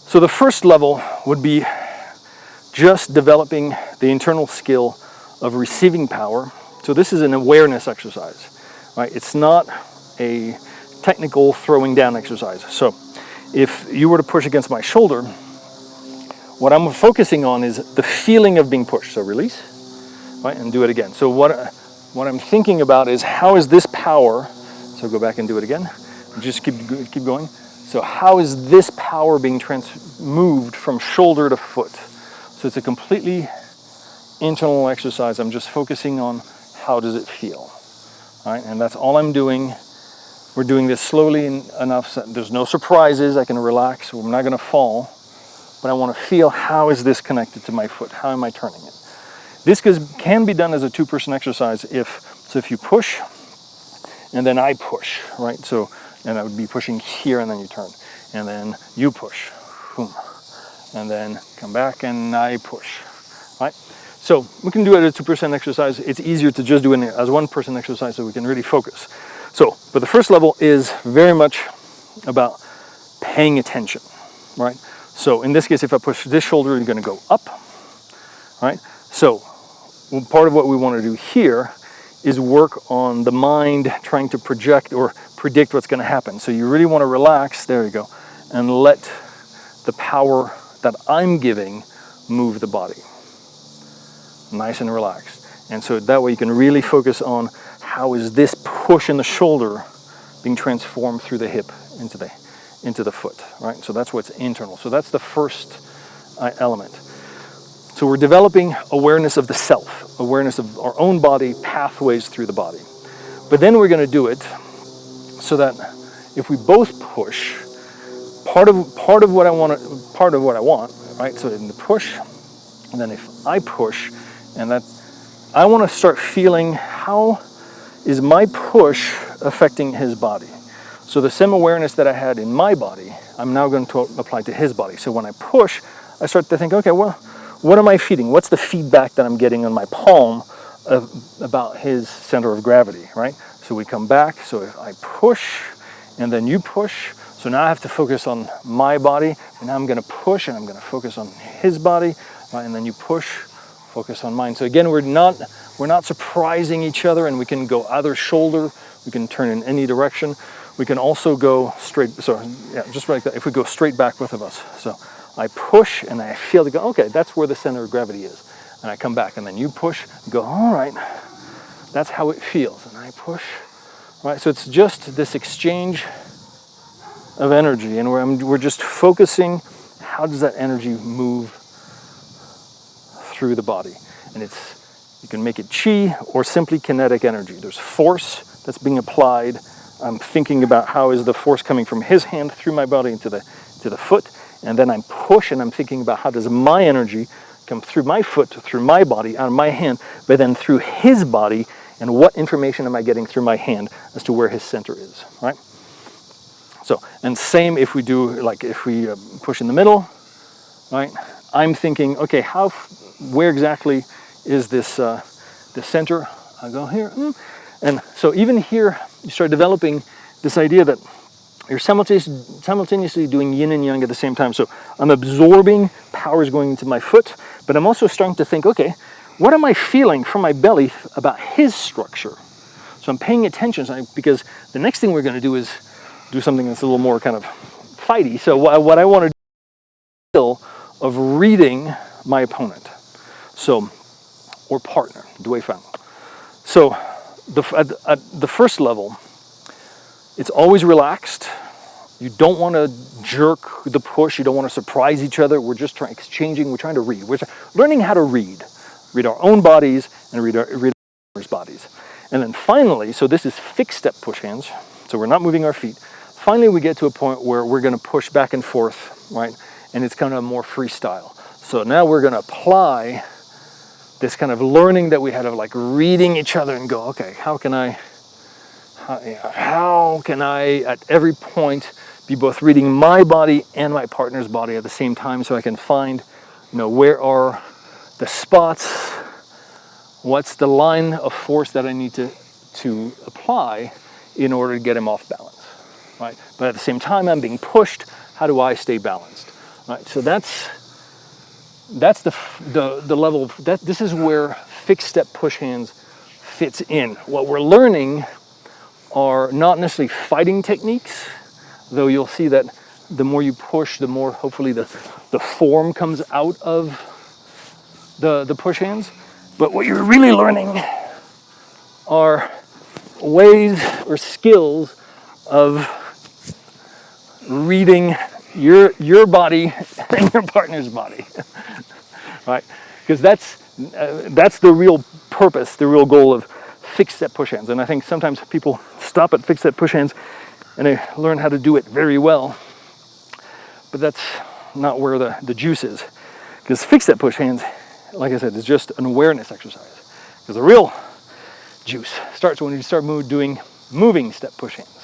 So the first level would be just developing the internal skill of receiving power. So this is an awareness exercise, right? It's not a technical throwing down exercise. So if you were to push against my shoulder, what I'm focusing on is the feeling of being pushed. So release, right, and do it again. So what I'm thinking about is, how is this power, so go back and do it again, just keep going. So how is this power being moved from shoulder to foot? So it's a completely internal exercise. I'm just focusing on how does it feel, right? And that's all I'm doing. We're doing this slowly enough so there's no surprises. I can relax. I'm not going to fall. But I want to feel, how is this connected to my foot? How am I turning it? This can be done as a two-person exercise if you push and then I push, right? So, and I would be pushing here and then you turn. And then you push, boom. And then come back and I push, right? So we can do it as a two-person exercise. It's easier to just do it as one-person exercise so we can really focus. So, but the first level is very much about paying attention, right? So in this case, if I push this shoulder, you're going to go up, right? So part of what we want to do here is work on the mind trying to project or predict what's going to happen. So you really want to relax, there you go, and let the power that I'm giving move the body. Nice and relaxed. And so that way you can really focus on, how is this push in the shoulder being transformed through the hip into the foot, right? So that's what's internal. So that's the first element. So we're developing awareness of the self, awareness of our own body, pathways through the body. But then we're going to do it so that if we both push, part of what I want, right? So in the push, and then if I push, and I want to start feeling, how is my push affecting his body? So the same awareness that I had in my body, I'm now going to apply to his body. So when I push, I start to think, okay, well, what am I feeding? What's the feedback that I'm getting on my palm about his center of gravity, right? So we come back, so if I push, and then you push, so now I have to focus on my body, and now I'm going to push, and I'm going to focus on his body, right? And then you push, focus on mine. So again, we're not surprising each other, and we can go either shoulder, we can turn in any direction. We can also go straight, so yeah, just like that, if we go straight back, both of us. So I push and I feel to go, okay, that's where the center of gravity is. And I come back, and then you push, go, all right, that's how it feels. And I push, right? So it's just this exchange of energy, and we're just focusing, how does that energy move through the body? And you can make it chi or simply kinetic energy. There's force that's being applied. I'm thinking about, how is the force coming from his hand through my body into the foot, and then I'm pushing, I'm thinking about, how does my energy come through my foot, through my body, out of my hand, but then through his body, and what information am I getting through my hand as to where his center is, right? So, and same if we do, like if we push in the middle, right? I'm thinking, okay, where exactly is this the center? I go here, and so even here, you start developing this idea that you're simultaneously doing yin and yang at the same time. So I'm absorbing powers going into my foot, but I'm also starting to think, okay, what am I feeling from my belly about his structure? So I'm paying attention, because the next thing we're going to do is do something that's a little more kind of fighty. So what I want to do is of reading my opponent, so, or partner, Dui Fan. So at the first level, it's always relaxed. You don't want to jerk the push. You don't want to surprise each other. We're just we're trying to read. We're learning how to read our own bodies and read others' bodies. And then finally, so this is fixed step push hands. So we're not moving our feet. Finally, we get to a point where we're going to push back and forth, right? And it's kind of more freestyle. So now we're going to apply this kind of learning that we had of like reading each other and go, okay, how can I at every point be both reading my body and my partner's body at the same time, so I can find, where are the spots, what's the line of force that I need to apply in order to get him off balance, right? But at the same time, I'm being pushed. How do I stay balanced? Right, so that's the level of that. This is where fixed step push hands fits in. What we're learning are not necessarily fighting techniques, though you'll see that the more you push, the more hopefully the form comes out of the push hands. But what you're really learning are ways or skills of reading your body and your partner's body, right? Because that's the real purpose, the real goal of fixed step push hands. And I think sometimes people stop at fixed step push hands and they learn how to do it very well, but that's not where the juice is. Because fixed step push hands, like I said, is just an awareness exercise. Because the real juice starts when you start doing moving step push hands.